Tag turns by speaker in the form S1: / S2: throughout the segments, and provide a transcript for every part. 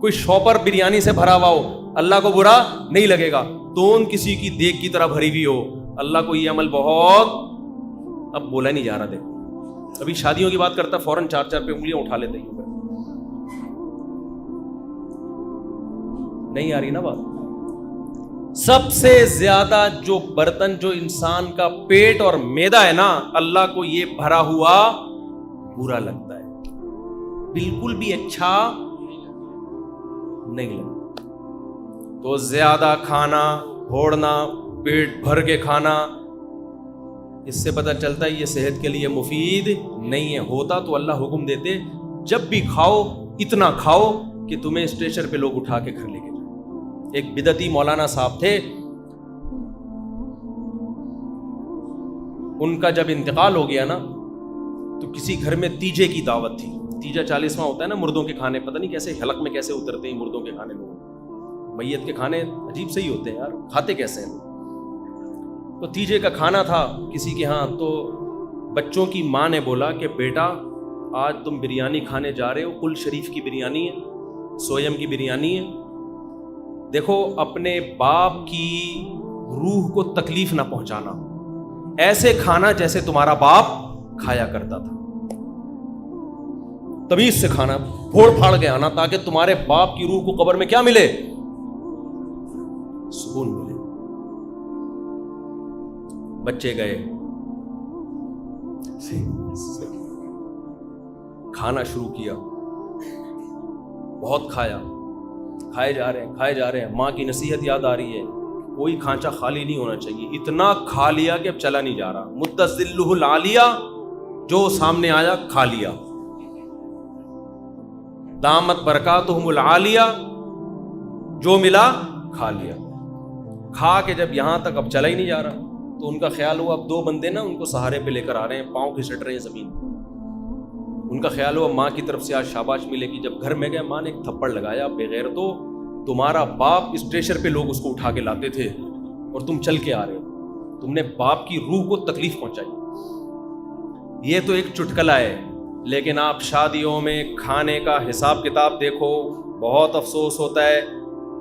S1: کوئی شاپر بریانی سے بھرا ہوا ہو, اللہ کو برا نہیں لگے گا. تون کسی کی دیگ کی طرح بھری ہوئی ہو, اللہ کو یہ عمل بہت, اب بولا نہیں جا رہا. دیکھو ابھی شادیوں کی بات کرتا فوراً 4 پہ انگلیاں اٹھا لیتے ہیں, نہیں آ رہی نا بات. سب سے زیادہ جو برتن جو انسان کا پیٹ اور معدہ ہے نا, اللہ کو یہ بھرا ہوا برا لگتا ہے, بالکل بھی اچھا نہیں لگتا. تو زیادہ کھانا, پھوڑنا, پیٹ بھر کے کھانا, اس سے پتہ چلتا ہے یہ صحت کے لیے مفید نہیں ہے. ہوتا تو اللہ حکم دیتے جب بھی کھاؤ اتنا کھاؤ کہ تمہیں اسٹریچر پہ لوگ اٹھا کے گھر لے کے جائیں. ایک بدعتی مولانا صاحب تھے, ان کا جب انتقال ہو گیا نا تو کسی گھر میں تیجے کی دعوت تھی. تیجا 40واں ہوتا ہے نا مردوں کے کھانے, پتہ نہیں کیسے حلق میں کیسے اترتے ہیں مردوں کے کھانے. لوگ میت کے کھانے عجیب سے ہی ہوتے ہیں یار, کھاتے کیسے ہیں. تو تیجے کا کھانا تھا کسی کے ہاں, تو بچوں کی ماں نے بولا کہ بیٹا آج تم بریانی کھانے جا رہے ہو, کل شریف کی بریانی ہے, سویم کی بریانی ہے, دیکھو اپنے باپ کی روح کو تکلیف نہ پہنچانا, ایسے کھانا جیسے تمہارا باپ کھایا کرتا تھا, تمیز سے کھانا, پھوڑ پھاڑ کے آنا, تاکہ تمہارے باپ کی روح کو قبر میں کیا ملے, سکون ملے. بچے گئے, کھانا شروع کیا, بہت کھایا, کھائے جا رہے ہیں. ماں کی نصیحت یاد آ رہی ہے, کوئی کھانچا خالی نہیں ہونا چاہیے. اتنا کھا لیا کہ اب چلا نہیں جا رہا. متزلہ العالیہ, جو سامنے آیا کھا لیا. دامت برکاتہم العالیہ, جو ملا کھا لیا. کھا کے جب یہاں تک اب چلا ہی نہیں جا رہا, تو ان کا خیال ہوا اب 2 بندے نا ان کو سہارے پہ لے کر آ رہے ہیں, پاؤں گھسٹ رہے ہیں زمین. ان کا خیال ہوا ماں کی طرف سے آج شاباش ملے گی. جب گھر میں گئے ماں نے ایک تھپڑ لگایا, بغیر تو تمہارا باپ اسٹریچر پہ لوگ اس کو اٹھا کے لاتے تھے اور تم چل کے آ رہے ہو, تم نے باپ کی روح کو تکلیف پہنچائی. یہ تو ایک چٹکلا ہے, لیکن آپ شادیوں میں کھانے کا حساب کتاب دیکھو, بہت افسوس ہوتا ہے.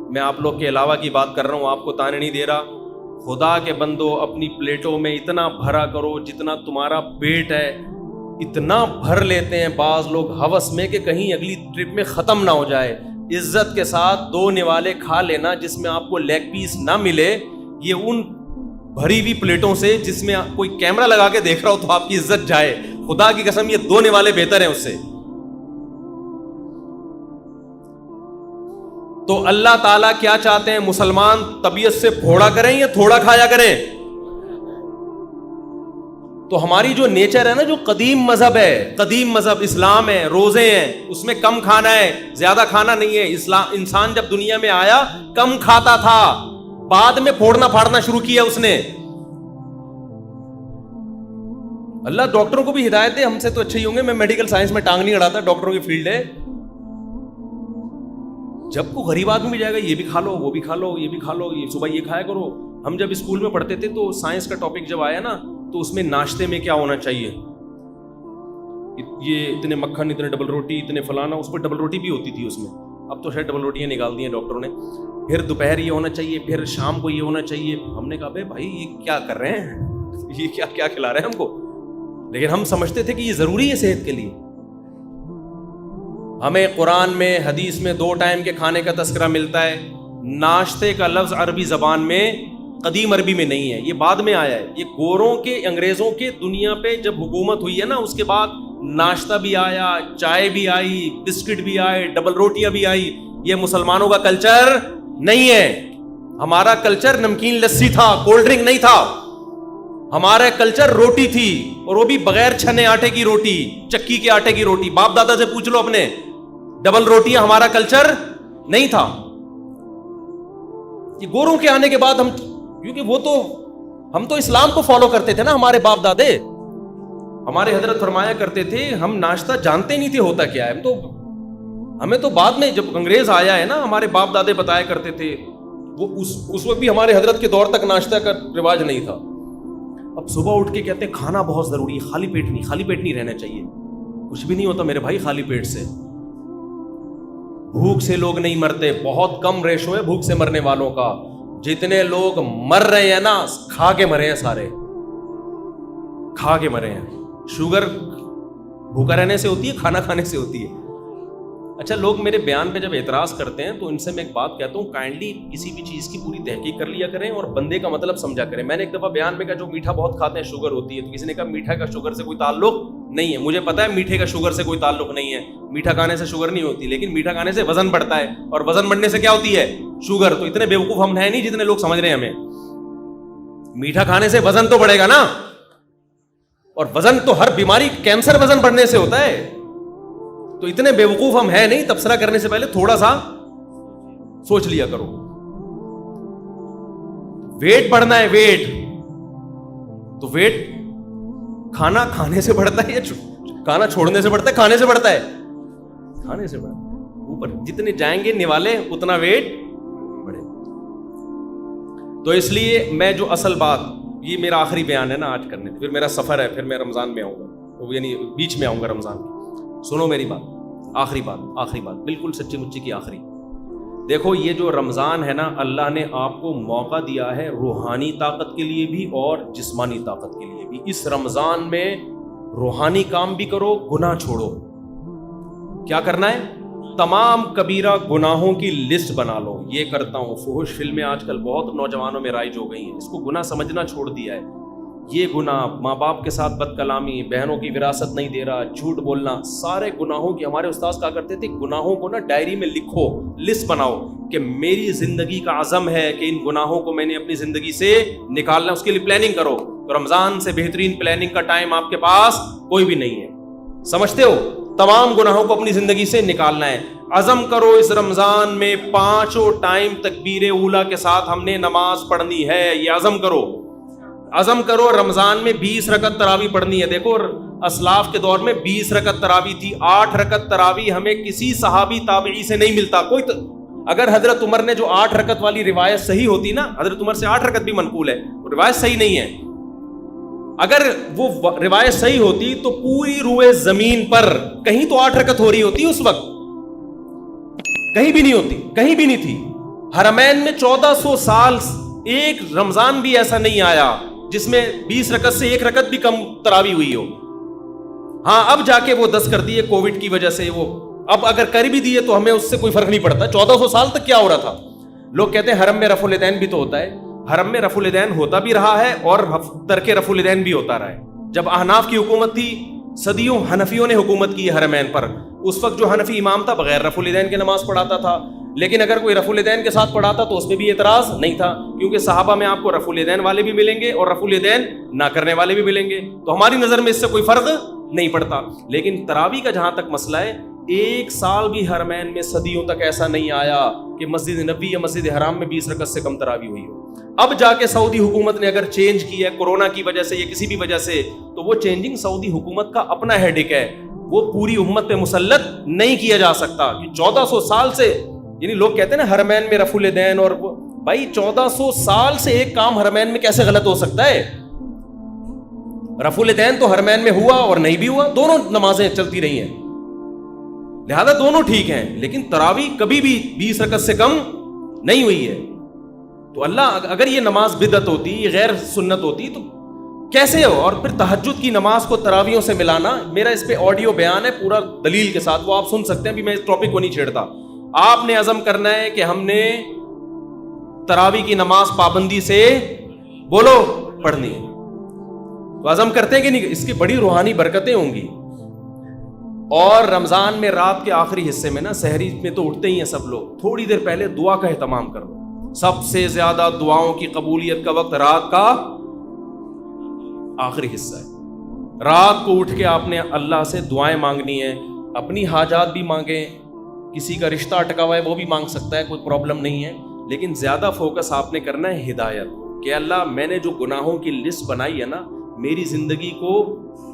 S1: میں آپ لوگ کے علاوہ کی بات کر رہا ہوں, آپ کو تانے نہیں دے رہا. خدا کے بندو اپنی پلیٹوں میں اتنا بھرا کرو جتنا تمہارا پیٹ ہے, اتنا بھر لیتے ہیں بعض لوگ ہوس میں کہ کہیں اگلی ٹرپ میں ختم نہ ہو جائے. عزت کے ساتھ 2 نوالے کھا لینا جس میں آپ کو لیگ پیس نہ ملے, یہ ان بھری ہوئی پلیٹوں سے جس میں کوئی کیمرہ لگا کے دیکھ رہا ہو تو آپ کی عزت جائے. خدا کی قسم یہ 2 نوالے بہتر ہیں اس سے. تو اللہ تعالیٰ کیا چاہتے ہیں, مسلمان طبیعت سے پھوڑا کریں یا تھوڑا کھایا کریں. تو ہماری جو نیچر ہے نا, جو قدیم مذہب ہے, قدیم مذہب اسلام ہے, روزے ہیں, اس میں کم کھانا ہے, زیادہ کھانا نہیں ہے. انسان جب دنیا میں آیا کم کھاتا تھا, بعد میں پھوڑنا پھاڑنا شروع کیا اس نے. اللہ ڈاکٹروں کو بھی ہدایت دے, ہم سے تو اچھے ہی ہوں گے, میں میڈیکل سائنس میں ٹانگ نہیں اڑاتا, ڈاکٹروں کی فیلڈ ہے. جب کو غریب آدمی بھی جائے گا, یہ بھی کھا لو, وہ بھی کھا لو, یہ بھی کھا لو, یہ صبح یہ کھایا کرو. ہم جب اسکول میں پڑھتے تھے تو سائنس کا ٹاپک جب آیا نا, تو اس میں ناشتے میں کیا ہونا چاہیے, یہ اتنے مکھن, اتنے ڈبل روٹی, اتنے فلانا, اس پہ ڈبل روٹی بھی ہوتی تھی اس میں. اب تو شاید ڈبل روٹیاں نکال دی ہیں ڈاکٹروں نے. پھر دوپہر یہ ہونا چاہیے, پھر شام کو یہ ہونا چاہیے. ہم نے کہا بھائی یہ کیا کر رہے ہیں, یہ کیا کھلا رہے ہیں ہم کو. لیکن ہم سمجھتے تھے کہ یہ ضروری ہے صحت کے لیے. ہمیں قرآن میں, حدیث میں 2 ٹائم کے کھانے کا تذکرہ ملتا ہے. ناشتے کا لفظ عربی زبان میں, قدیم عربی میں نہیں ہے, یہ بعد میں آیا ہے. یہ گوروں کے, انگریزوں کے دنیا پہ جب حکومت ہوئی ہے نا, اس کے بعد ناشتہ بھی آیا, چائے بھی آئی, بسکٹ بھی آئے, ڈبل روٹیاں بھی آئی. یہ مسلمانوں کا کلچر نہیں ہے. ہمارا کلچر نمکین لسی تھا, کولڈ ڈرنک نہیں تھا. ہمارا کلچر روٹی تھی, اور وہ بھی بغیر چھنے آٹے کی روٹی, چکی کے آٹے کی روٹی. باپ دادا سے پوچھ لو اپنے, ڈبل روٹیاں ہمارا کلچر نہیں تھا. یہ گوروں کے آنے کے بعد ہم, کیونکہ وہ تو ہم تو اسلام کو فالو کرتے تھے نا, ہمارے باپ دادے. ہمارے حضرت فرمایا کرتے تھے ہم ناشتہ جانتے نہیں تھے ہوتا کیا ہے. ہمیں تو بعد میں جب انگریز آیا ہے نا, ہمارے باپ دادے بتایا کرتے تھے. وہ اس وقت بھی ہمارے حضرت کے دور تک ناشتہ کا رواج نہیں تھا. اب صبح اٹھ کے کہتے ہیں کھانا بہت ضروری ہے, خالی پیٹ نہیں رہنا چاہیے. کچھ بھی نہیں ہوتا میرے بھائی خالی پیٹ سے. بھوک سے لوگ نہیں مرتے, بہت کم ریشو ہے بھوک سے مرنے والوں کا. جتنے لوگ مر رہے ہیں نا, کھا کے مرے ہیں, سارے کھا کے مرے ہیں. شوگر بھوکا رہنے سے ہوتی ہے, کھانا کھانے سے ہوتی ہے. اچھا, لوگ میرے بیان پہ جب اعتراض کرتے ہیں تو ان سے میں ایک بات کہتا ہوں, کائنڈلی کسی بھی چیز کی پوری تحقیق کر لیا کریں اور بندے کا مطلب سمجھا کریں. میں نے ایک دفعہ بیان میں کہا جو میٹھا بہت کھاتے ہیں شوگر ہوتی ہے, تو کسی نے کہا میٹھا کا شوگر سے کوئی تعلق نہیں ہے. مجھے پتا ہے میٹھے کا شوگر سے کوئی تعلق نہیں ہے, میٹھا کھانے سے شوگر نہیں ہوتی, لیکن میٹھا کھانے سے وزن بڑھتا ہے, اور وزن بڑھنے سے کیا ہوتی ہے, شوگر. تو اتنے بیوقوف ہم ہیں نہیں جتنے لوگ سمجھ رہے ہیں ہمیں. میٹھا کھانے سے وزن تو بڑھے گا نا, اور وزن تو ہر بیماری, کینسر وزن بڑھنے سے ہوتا ہے. تو اتنے بیوقوف ہم ہیں نہیں, تبصرہ کرنے سے پہلے تھوڑا سا سوچ لیا کرو. ویٹ بڑھنا ہے, ویٹ تو ویٹ کھانا کھانے سے بڑھتا ہے یا کھانا چھوڑنے سے بڑھتا ہے؟ کھانے سے بڑھتا ہے, کھانے سے بڑھتا ہے. اوپر جتنے جائیں گے نوالے اتنا ویٹ بڑھے. تو اس لیے میں جو اصل بات, یہ میرا آخری بیان ہے نا آج کرنے, پھر میرا سفر ہے, پھر میں رمضان میں آؤں گا, یعنی بیچ میں آؤں گا رمضان کی. سنو میری بات, آخری بات بالکل سچی مچی کی آخری. دیکھو یہ جو رمضان ہے نا, اللہ نے آپ کو موقع دیا ہے روحانی طاقت کے لیے بھی اور جسمانی طاقت کے لیے بھی. اس رمضان میں روحانی کام بھی کرو, گناہ چھوڑو. کیا کرنا ہے؟ تمام کبیرہ گناہوں کی لسٹ بنا لو. یہ کرتا ہوں, فحش فلمیں آج کل بہت نوجوانوں میں رائج ہو گئی ہیں, اس کو گناہ سمجھنا چھوڑ دیا ہے. یہ گناہ, ماں باپ کے ساتھ بد کلامی, بہنوں کی وراثت نہیں دے رہا, جھوٹ بولنا, سارے گناہوں کی. ہمارے استاذ کہا کرتے تھے گناہوں کو نا ڈائری میں لکھو, لسٹ بناؤ کہ میری زندگی کا عزم ہے کہ ان گناہوں کو میں نے اپنی زندگی سے نکالنا. اس کے لیے پلاننگ کرو. تو رمضان سے بہترین پلاننگ کا ٹائم آپ کے پاس کوئی بھی نہیں ہے. سمجھتے ہو؟ تمام گناہوں کو اپنی زندگی سے نکالنا ہے. عزم کرو اس رمضان میں 5 ٹائم تکبیر اولیٰ کے ساتھ ہم نے نماز پڑھنی ہے. یہ عزم کرو, عزم کرو. رمضان میں 20 رکعت تراویح پڑھنی ہے. دیکھو اسلاف کے دور میں 20 رکعت تراویح تھی. 8 رکعت تراویح ہمیں کسی صحابی تابعی سے نہیں ملتا. اگر حضرت عمر نے جو 8 رکعت والی روایت صحیح ہوتی نا, حضرت عمر سے 8 رکعت بھی منقول ہے, روایت صحیح نہیں ہے. اگر وہ روایت صحیح ہوتی تو پوری روئے زمین پر کہیں تو 8 رکعت ہو رہی ہوتی. اس وقت کہیں بھی نہیں ہوتی, کہیں بھی نہیں تھی. حرمین میں 1400 سال ایک رمضان بھی ایسا نہیں آیا جس میں 20 رکعت سے 1 رکعت بھی کم تراویح ہوئی ہو. ہاں اب جا کے وہ 10 کر دیے کووڈ کی وجہ سے. وہ اب اگر کر بھی دیے تو ہمیں اس سے کوئی فرق نہیں پڑتا. 1400 سال تک کیا ہو رہا تھا؟ لوگ کہتے ہیں حرم میں رفع الیدین بھی تو ہوتا ہے. حرم میں رفع الیدین ہوتا بھی رہا ہے اور ترک رفع الیدین بھی ہوتا رہا ہے. جب احناف کی حکومت تھی, صدیوں حنفیوں نے حکومت کی ہے حرمین پر. اس وقت جو حنفی امام تھا بغیر رفع الیدین کے نماز پڑھاتا تھا, لیکن اگر کوئی رفع الیدین کے ساتھ پڑھاتا تو اس پہ بھی اعتراض نہیں تھا, کیونکہ صحابہ میں آپ کو رفع الیدین والے بھی ملیں گے اور رفع الیدین نہ کرنے والے بھی ملیں گے. تو ہماری نظر میں اس سے کوئی فرق نہیں پڑتا. لیکن تراویح کا جہاں تک مسئلہ ہے, 1 سال بھی حرمین میں صدیوں تک ایسا نہیں آیا کہ مسجد نبوی یا مسجد حرام میں 20 رکعت سے کم تراویح ہوئی ہو. اب جا کے سعودی حکومت نے اگر چینج کیا ہے کورونا کی وجہ سے یا کسی بھی وجہ سے, تو وہ چینجنگ سعودی حکومت کا اپنا ہیڈک ہے, وہ پوری امت پہ مسلط نہیں کیا جا سکتا. 1400 سال سے, یعنی لوگ کہتے ہیں نا حرمین میں رفع الیدین, اور بھائی 1400 سال سے ایک کام حرمین میں کیسے غلط ہو سکتا ہے؟ رفع الیدین تو حرمین میں ہوا اور نہیں بھی ہوا, دونوں نمازیں چلتی رہی ہیں, لہذا دونوں ٹھیک ہیں. لیکن تراویح کبھی بھی 20 رکعت سے کم نہیں ہوئی ہے. تو اللہ, اگر یہ نماز بدعت ہوتی, یہ غیر سنت ہوتی تو کیسے ہو؟ اور پھر تہجد کی نماز کو تراویحوں سے ملانا, میرا اس پہ آڈیو بیان ہے پورا دلیل کے ساتھ, وہ آپ سن سکتے ہیں. ابھی میں اس ٹاپک کو نہیں چھیڑتا. آپ نے عزم کرنا ہے کہ ہم نے تراویح کی نماز پابندی سے بولو پڑھنی ہے. تو عزم کرتے ہیں کہ نہیں؟ اس کی بڑی روحانی برکتیں ہوں گی. اور رمضان میں رات کے آخری حصے میں نا, سحری میں تو اٹھتے ہی ہیں سب لوگ, تھوڑی دیر پہلے دعا کا اہتمام کر لو. سب سے زیادہ دعاؤں کی قبولیت کا وقت رات کا آخری حصہ ہے. رات کو اٹھ کے آپ نے اللہ سے دعائیں مانگنی ہیں. اپنی حاجات بھی مانگیں, کسی کا رشتہ اٹکا ہوا ہے وہ بھی مانگ سکتا ہے, کوئی پرابلم نہیں ہے. لیکن زیادہ فوکس آپ نے کرنا ہے ہدایت, کہ اللہ میں نے جو گناہوں کی لسٹ بنائی ہے نا, میری زندگی کو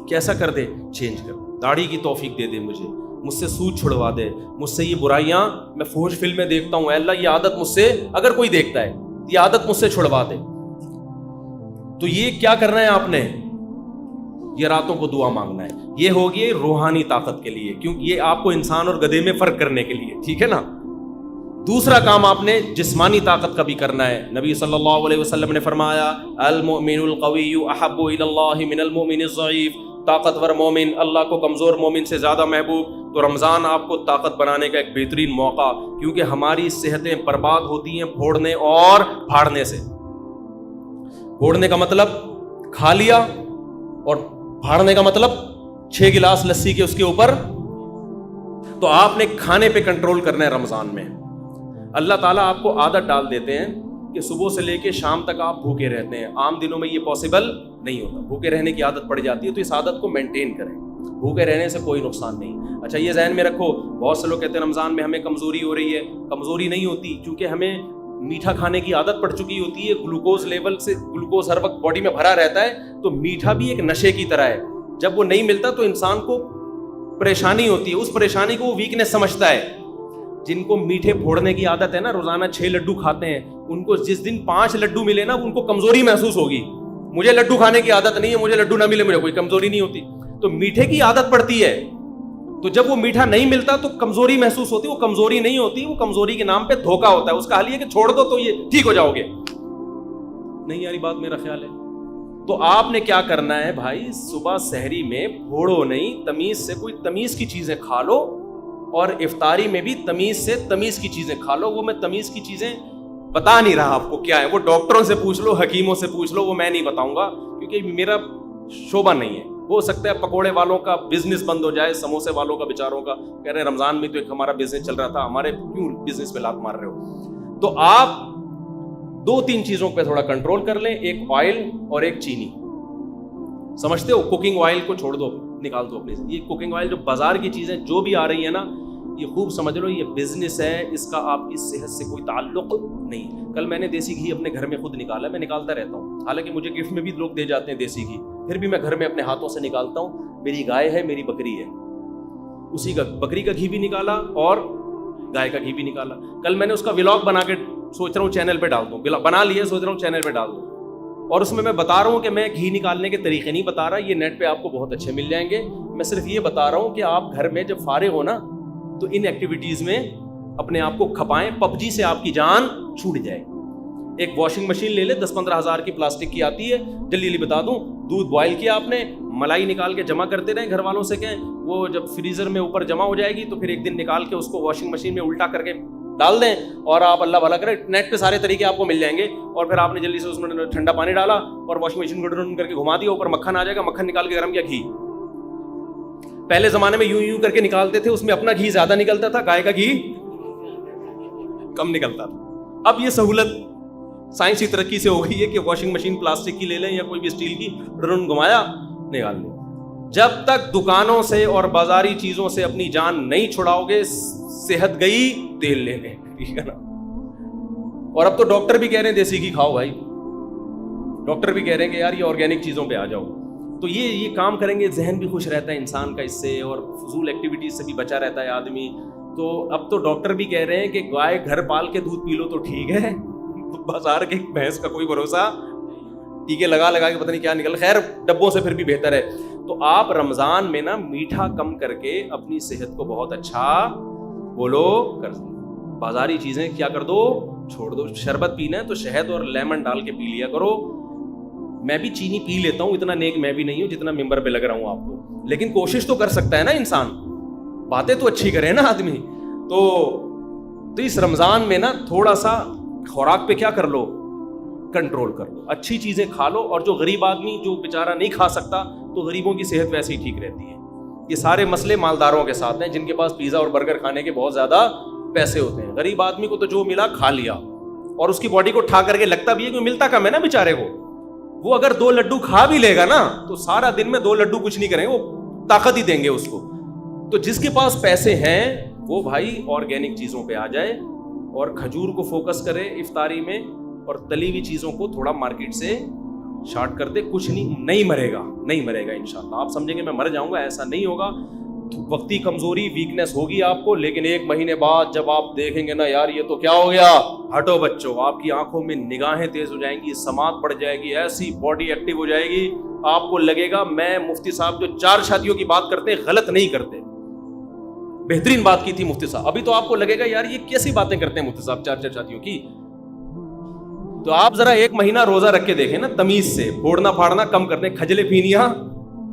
S1: کیسا کر دے, چینج کر دے. داڑھی کی توفیق دے دے مجھے, مجھ سے سود چھڑوا دے, مجھ سے یہ برائیاں, میں فحش فلمیں دیکھتا ہوں, اے اللہ یہ عادت مجھ سے, اگر کوئی دیکھتا ہے یہ عادت مجھ سے چھڑوا دے. تو یہ کیا کرنا ہے آپ نے؟ یہ راتوں کو دعا مانگنا ہے. یہ ہوگی روحانی طاقت کے لیے, کیونکہ یہ آپ کو انسان اور گدھے میں فرق کرنے کے لیے, ٹھیک ہے نا. دوسرا کام آپ نے جسمانی طاقت کا بھی کرنا ہے. نبی صلی اللہ علیہ وسلم نے فرمایا المؤمن القوی احب الی اللہ من المؤمن الضعیف, طاقتور مومن اللہ کو کمزور مومن سے زیادہ محبوب. تو رمضان آپ کو طاقت بنانے کا ایک بہترین موقع, کیونکہ ہماری صحتیں برباد ہوتی ہیں پھوڑنے اور پھاڑنے سے. پھوڑنے کا مطلب کھا لیا, اور پھاڑنے کا مطلب 6 گلاس لسی کے اس کے اوپر. تو آپ نے کھانے پہ کنٹرول کرنا ہے رمضان میں. اللہ تعالیٰ آپ کو عادت ڈال دیتے ہیں کہ صبح سے لے کے شام تک آپ بھوکے رہتے ہیں. عام دنوں میں یہ پاسبل نہیں ہوتا, بھوکے رہنے کی عادت پڑ جاتی ہے. تو اس عادت کو مینٹین کریں, بھوکے رہنے سے کوئی نقصان نہیں. اچھا یہ ذہن میں رکھو, بہت سے لوگ کہتے ہیں رمضان میں ہمیں کمزوری ہو رہی ہے. کمزوری نہیں ہوتی, کیونکہ ہمیں میٹھا کھانے کی عادت پڑ چکی ہوتی ہے. گلوکوز لیول سے, گلوکوز ہر وقت باڈی میں بھرا رہتا ہے, تو میٹھا بھی ایک نشے کی طرح ہے. جب وہ نہیں ملتا تو انسان کو پریشانی ہوتی ہے, اس پریشانی کو وہ ویکنیس سمجھتا ہے. جن کو میٹھے پھوڑنے کی عادت ہے نا, روزانہ 6 لڈو کھاتے ہیں, ان کو جس دن 5 لڈو ملے نا, ان کو کمزوری محسوس ہوگی. مجھے لڈو کھانے کی عادت نہیں ہے, مجھے لڈو نہ ملے مجھے کوئی کمزوری نہیں ہوتی. تو میٹھے کی عادت پڑتی ہے, تو جب وہ میٹھا نہیں ملتا تو کمزوری محسوس ہوتی. وہ کمزوری نہیں ہوتی, وہ کمزوری کے نام پہ دھوکا ہوتا ہے. اس کا حل یہ کہ چھوڑ دو تو یہ ٹھیک ہو جاؤ گے. نہیں یاری بات میرا خیال ہے. تو آپ نے کیا کرنا ہے بھائی, صبح سحری میں پھوڑو نہیں, تمیز سے کوئی تمیز کی چیزیں کھا لو, اور افطاری میں بھی تمیز سے تمیز کی چیزیں کھا لو. وہ میں تمیز کی چیزیں بتا نہیں رہا آپ کو کیا ہے, وہ ڈاکٹروں سے پوچھ لو, حکیموں سے پوچھ لو, وہ میں نہیں بتاؤں گا کیونکہ میرا شعبہ نہیں ہے. ہو سکتا ہے پکوڑے والوں کا بزنس بند ہو جائے, سموسے والوں کا بیچاروں کا, کہہ رہے ہیں رمضان میں تو ایک ہمارا بزنس چل رہا تھا, ہمارے کیوں بزنس پہ لات مار رہے ہو. تو آپ 2-3 چیزوں پہ تھوڑا کنٹرول کر لیں, ایک آئل اور ایک چینی. سمجھتے ہو, کوکنگ آئل کو چھوڑ دو, نکال دو اپنے سے. یہ کوکنگ آئل جو بازار کی چیزیں جو بھی آ رہی ہیں نا, یہ خوب سمجھ لو یہ بزنس ہے, اس کا آپ کی صحت سے کوئی تعلق نہیں. کل میں نے دیسی گھی اپنے گھر میں خود نکالا, میں نکالتا رہتا ہوں, حالانکہ مجھے گفٹ میں بھی لوگ دے جاتے ہیں دیسی گھی, پھر بھی میں گھر میں اپنے ہاتھوں سے نکالتا ہوں. میری گائے ہے, میری بکری ہے, اسی کا بکری کا گھی بھی نکالا اور گائے کا گھی بھی نکالا. کل میں نے اس کا ولاگ بنا کے سوچ رہا ہوں چینل پہ ڈال دوں, بنا لیے, سوچ رہا ہوں چینل پہ ڈال دوں. اور اس میں بتا رہا ہوں کہ میں گھی نکالنے کے طریقے نہیں بتا رہا, یہ نیٹ پہ آپ کو بہت اچھے مل جائیں گے. میں صرف یہ بتا رہا ہوں کہ آپ گھر میں جب فارغ ہو نا, تو ان ایکٹیویٹیز میں اپنے آپ کو کھپائیں. PUBG سے آپ کی جان چھوٹ جائے. ایک واشنگ مشین لے لے, 10-15 ہزار کی پلاسٹک کی آتی ہے. جلدی بتا دوں, دودھ بوائل کیا آپ نے, ملائی نکال کے جمع کرتے رہیں, گھر والوں سے کہیں, وہ جب فریزر میں اوپر جمع ہو جائے گی تو پھر ایک دن نکال کے اس کو واشنگ مشین میں الٹا کر کے ڈال دیں, اور آپ اللہ بھلا کریں, نیٹ پہ سارے طریقے آپ کو مل جائیں گے. اور پھر آپ نے جلدی سے اس میں ٹھنڈا پانی ڈالا اور واشنگ مشین کو ڈرن کر کے گھما دیا, اوپر مکھن آ جائے گا, مکھن نکال کے گرم کیا, گھی. پہلے زمانے میں یوں کر کے نکالتے تھے, اس میں اپنا گھی زیادہ نکلتا تھا, گائے کا گھی کم نکلتا تھا. اب یہ سہولت سائنسی ترقی سے ہو گئی ہے کہ واشنگ مشین پلاسٹک کی لے لیں یا کوئی بھی اسٹیل کی, ڈرن گھمایا, نکال لیں. جب تک دکانوں سے اور بازاری چیزوں سے اپنی جان نہیں چھڑاؤ گے, صحت گئی تیل لینے, ٹھیک ہے نا. اور اب تو ڈاکٹر بھی کہہ رہے ہیں دیسی گھی کھاؤ بھائی, ڈاکٹر بھی کہہ رہے ہیں کہ یار یہ آرگینک چیزوں پہ آ جاؤ. تو یہ کام کریں گے, ذہن بھی خوش رہتا ہے انسان کا اس سے, اور فضول ایکٹیویٹیز سے بھی بچا رہتا ہے آدمی. تو اب تو ڈاکٹر بھی کہہ رہے ہیں کہ گائے گھر پال کے دودھ پی لو تو ٹھیک ہے, بازار کے بھینس کا کوئی بھروسہ, ٹیکے لگا کے پتہ نہیں کیا نکل, خیر ڈبوں سے پھر بھی بہتر ہے. تو آپ رمضان میں نا میٹھا کم کر کے اپنی صحت کو بہت اچھا بولو کر دو. بازاری چیزیں کیا کر دو, چھوڑ دو. شربت پینا ہے تو شہد اور لیمن ڈال کے پی لیا کرو. میں بھی چینی پی لیتا ہوں, اتنا نیک میں بھی نہیں ہوں جتنا ممبر پہ لگ رہا ہوں آپ کو, لیکن کوشش تو کر سکتا ہے نا انسان, باتیں تو اچھی کرے نا آدمی. تو اس رمضان میں نا تھوڑا سا خوراک پہ کیا کر لو, کنٹرول کر لو, اچھی چیزیں کھا لو. اور جو غریب آدمی جو بیچارہ نہیں کھا سکتا, تو غریبوں کی صحت ویسے ہی ٹھیک رہتی ہے. یہ سارے مسئلے مالداروں کے ساتھ ہیں, جن کے پاس پیزا اور برگر کھانے کے بہت زیادہ پیسے ہوتے ہیں. غریب آدمی کو تو جو ملا کھا لیا, اور اس کی باڈی کو ٹھا کر کے لگتا بھی ہے کہ ملتا کم ہے نا بیچارے کو. وہ اگر 2 لڈو کھا بھی لے گا نا, تو سارا دن میں 2 لڈو کچھ نہیں کریں گے, وہ طاقت ہی دیں گے اس کو. تو جس کے پاس پیسے ہیں وہ بھائی آرگینک چیزوں پہ آ جائے, اور کھجور کو فوکس کرے افطاری میں, اور تلی ہوئی چیزوں کو تھوڑا مارکیٹ سے شارٹ کر دے. کچھ نہیں مرے گا انشاءاللہ. آپ سمجھیں گے میں مر جاؤں گا, ایسا نہیں ہوگا. وقتی کمزوری ویکنس ہوگی آپ کو, لیکن 1 مہینے بعد جب آپ دیکھیں گے نا یار یہ تو کیا ہو گیا, ہٹو بچوں, آپ کی آنکھوں میں نگاہیں تیز ہو جائیں گی, سماعت بڑھ جائے گی, ایسی باڈی ایکٹیو ہو جائے گی, آپ کو لگے گا میں مفتی صاحب جو 4 شادیوں کی بات کرتے ہیں غلط نہیں کرتے, بہترین بات کی تھی مفتی صاحب. ابھی تو آپ کو لگے گا یار یہ کیسی باتیں کرتے ہیں مفتی صاحب 4 شادیوں کی. تو آپ ذرا 1 مہینہ روزہ رکھ کے دیکھیں نا, تمیز سے, پھوڑنا پھاڑنا کم کر دیں, کھجلے پینیاں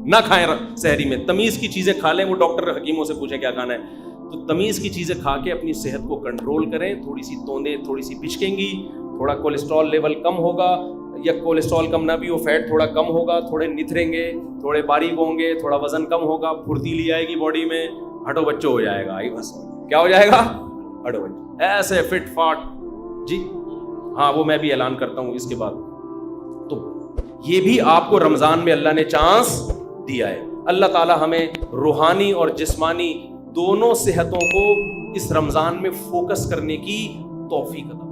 S1: نہ کھائیں سحری میں, تمیز کی چیزیں کھا لیں. وہ ڈاکٹر حکیموں سے پوچھیں کیا کھانا ہے, تو تمیز کی چیزیں کھا کے اپنی صحت کو کنٹرول کریں. تھوڑی سی توندیں تھوڑی سی پچکیں گی, تھوڑا کولیسٹرول لیول کم ہوگا, یا کولیسٹرول کم نہ بھی ہو فیٹ تھوڑا کم ہوگا, تھوڑے نتھریں گے, تھوڑے باریک ہوں گے, تھوڑا وزن کم ہوگا, پھرتیلی آئے گی باڈی میں, ہٹو بچوں ہو جائے گا. بس کیا ہو جائے گا, ہٹو بچوں, ایسے فٹ فاٹ. جی ہاں وہ میں بھی اعلان کرتا ہوں اس کے بعد. تو یہ بھی آپ کو رمضان میں اللہ نے چانس دیا ہے. اللہ تعالی ہمیں روحانی اور جسمانی دونوں صحتوں کو اس رمضان میں فوکس کرنے کی توفیق عطا